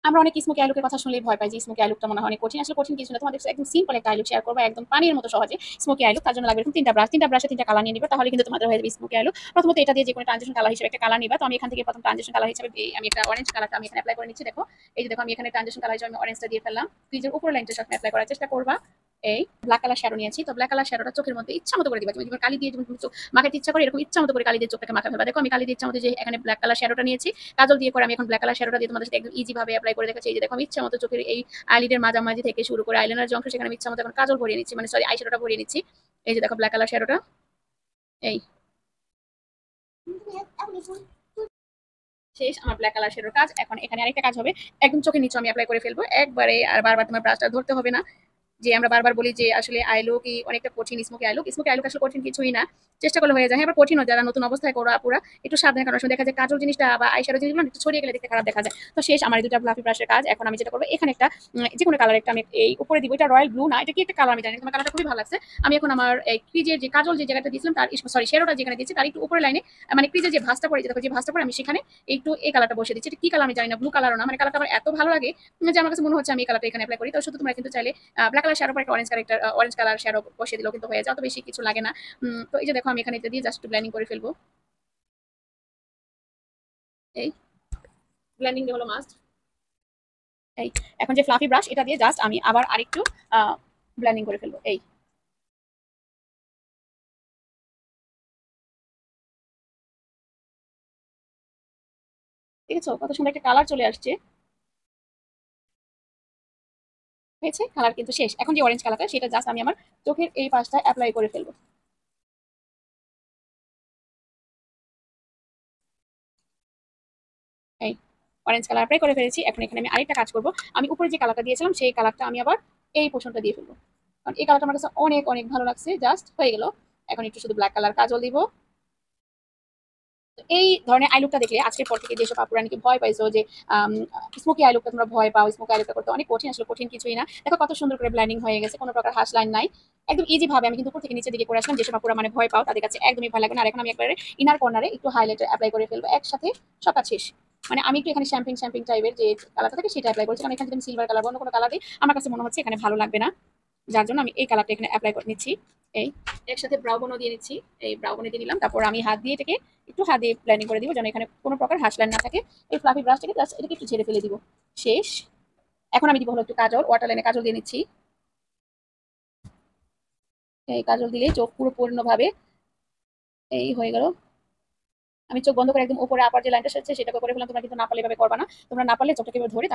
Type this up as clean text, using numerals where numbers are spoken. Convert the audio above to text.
আমরা অনেক smoky I লুকের কথা শুনলেই ভয় পাই যে স্মোকি আই লুকটা মনে হয় অনেক কঠিন। আসলে কঠিন কিছু না। তোমাদের একদম সিম্পল একটা আই লুক শেয়ার করবো একদম পানির মতো সহজে স্মোকি আই লুক। তার জন্য লাগবে এরকম ৩টা ব্রাশ। ৩টা ব্রাশে ৩টা কালার নিয়ে নিবে। তাহলে কিন্তু তোমাদের হয়ে যাবে স্মোকি আই লুক। প্রথমত এটা দিয়ে যেকোনো ট্রানজিশন কালার হিসেবে একটা কালার নিবা। তো আমি এখান থেকে প্রথম ট্রানজিশন কালার হিসেবে আমি একটা অরেঞ্জ কালারটা আমি এখানে এপ্লাই করে নিচ্ছি। দেখো এই যে দেখো আমি এখানে ট্রানজিশন কালার হিসেবে আমি অরেঞ্জটা দিয়ে ফেললাম। ক্রিজের উপর লাইনটা সাথে এপ্লাই করার চেষ্টা করবা। এই ব্ল্যাক কালার শ্যাডো নিয়েছি। তো ব্ল্যাক কালার শ্যাডোটা চোখের মধ্যে ইচ্ছা মতো করে দিবা। তুমি যেমন কালি দিয়ে যেমন চোখ মাখাতে ইচ্ছা করে এরকম ইচ্ছা মতো করে কালি দিয়ে চোখটাকে মাখা ফেলবা। দেখো আমি কালি দিয়ে ইচ্ছা মতো যে এখানে ব্ল্যাক কালার শ্যাডোটা নিয়েছি, কাজল দিয়ে করে আমি এখন ব্ল্যাক কালার শ্যাডোটা দিয়ে তোমাদের সাথে একদম ইজি ভাবে এপ্লাই করে দেখাচ্ছি। এই যে দেখো আমি ইচ্ছা মতো চোখের এই আইলিডের মাঝামাঝি থেকে শুরু করে আইলাইনার যে অংশ সেখানে আমি ইচ্ছা মতো এখন কাজল ভরিয়ে নিচ্ছি, মানে সরি আই শ্যাডোটা ভরিয়ে নিচ্ছি। এই যে দেখো ব্ল্যাক কালার শ্যাডোটা এই শেষ আমার ব্ল্যাক কালার শ্যাডোর কাজ। এখন এখানে আরেকটা কাজ হবে, একদম চোখের নিচে আমি এপ্লাই করে ফেলবো একবারে, আর বারবার তোমার ব্রাশটা ধরতে হবে না। যে আমরা বারবার বলি যে আসলে আইলো কি অনেকটা কঠিন, স্মোকি আইলো স্মোকি আইলো আসলে কঠিন কিছুই না, চেষ্টা করলে হয়ে যায়। হ্যাঁ, আবার কঠিনও যারা নতুন অবস্থায় করা পুরা একটু সাবধানে করার সময় দেখা যায় কাজল জিনিসটা বা আইশ্যাডো জিনিসগুলো একটু ছড়িয়ে গেলে দেখতে খারাপ দেখা যায়। তো শেষ আমার এই দুটা ফ্লাফি ব্রাশের কাজ। এখন আমি যেটা করবো এখানে একটা যে কোনো কালার একটা আমি এই উপরে দিব। এটা রয়্যাল ব্লু না, এটা কি একটা কালার আমি জানি, তোমার কালারটা খুবই ভালো লাগছে। আমি এখন আমার এই ক্রিজের যে কাজল যে জায়গাটা দিয়েছিলাম তার সরি শেডোটা যেখানে দিয়েছি তার একটু উপরে লাইনে মানে ক্রিজের যে ভাঁজটা পড়ে, যে দেখো যে ভাঁজটা পড়ে আমি সেখানে একটু এই কালারটা বসে দিচ্ছি। এটা কি কালার আমি জানি না, ব্লু কালারও না, মানে কালারটা আমার এত ভালো লাগে যে আমার কাছে মনে হচ্ছে আমি এই কালারটা এখানে অ্যাপ্লাই করি। তো শুধু তোমরা কিন্তু চাইলে ব্ল্যাক কালার শ্যাডো পর একটা অরেঞ্জ কালার শ্যাডো বসিয়ে দিলেও কিন্তু হয়ে যায়, অত বেশি কিছু লাগে না। তো এই যে দেখো আমি এখানে এটা দিয়ে জাস্ট ব্লেন্ডিং করে ফেলবো। এই ব্লেন্ডিং হলো মাস্ট। এই এখন যে ফ্লাফি ব্রাশ এটা দিয়ে জাস্ট আমি আবার আরেকটু ব্লেন্ডিং করে ফেলবো। এই ঠিক আছে, কত সুন্দর একটা কালার চলে আসছে। হয়েছে কালার কিন্তু শেষ। এখন যে অরেঞ্জ কালারটা সেটা জাস্ট আমি আমার চোখের এই পাশটা অ্যাপ্লাই করে ফেলবো। এই অরেঞ্জ কালার অ্যাপ্লাই করে ফেলেছি। এখন এখানে আমি আরেকটা কাজ করব, আমি উপরে যে কালারটা দিয়েছিলাম সেই কালারটা আমি আবার এই পোর্শনটা দিয়ে ফেলবো, কারণ এই কালারটা আমার কাছে অনেক অনেক ভালো লাগছে। জাস্ট হয়ে গেল। এখন একটু শুধু ব্ল্যাক কালার কাজল দিব। এই ধরনের আই লুকটা দেখলে আজকের পর থেকে যেসব আপুরা নাকি ভয় পাইছো যে স্মোকি আই লুকটা তোমরা ভয় পাও, স্মোকি আই লুকটা করতে অনেক কঠিন, আসলে কঠিন কিছুই না। দেখো কত সুন্দর করে ব্ল্যান্ডিং হয়ে গেছে, কোনো প্রকার হাস লাইন নাই, একদম ইজি ভাবে আমি কিন্তু উপর থেকে নিচে দিকে করে আসলাম। যেসব আপুরা মানে ভয় পাও তাদের কাছে একদমই ভয় লাগবে না। আর এখন আমি একবারে ইনার কর্নারে একটু হাইলাইটার অ্যাপ্লাই করে ফেলবো একসাথে সব কাজ শেষ। মানে আমি একটু এখানে শ্যাম্পিং শ্যাম্পিং টাইপের যে কালারটা থাকে সেটা অ্যাপ্লাই করছি, কারণ এখানে যদি সিলভার কালার বা অন্য কোনো কালার দিই আমার কাছে মনে হচ্ছে এখানে ভালো লাগবে না, যার জন্য আমি এই কালারটা এখানে অ্যাপ্লাই করে নিচ্ছি। এই একসাথে ব্রাউ বনও দিয়ে নিচ্ছি। এই ব্রাউ বনে দিয়ে নিলাম, তারপর আমি হাত দিয়ে এটাকে একটু হাত দিয়ে ব্লেন্ডিং করে দিব যেন এখানে কোনো প্রকার হাস লাইন না থাকে। এই ফ্লাফি ব্রাশটাকে জাস্ট এটাকে একটু ঝেড়ে ফেলে দিব। শেষ। এখন আমি দিব হলো একটু কাজল, ওয়াটার লাইনে কাজল দিয়ে নিচ্ছি। এই কাজল দিলেই চোখ পুরো পূর্ণভাবে এই হয়ে গেল। আমি চোখ বন্ধ করে একদম উপরে আপার যে লাইনটা সেটা করে ফেললাম। তোমরা কিন্তু না পারলে এভাবে করবা না, তোমরা না পারলে চোখটাকে ধরে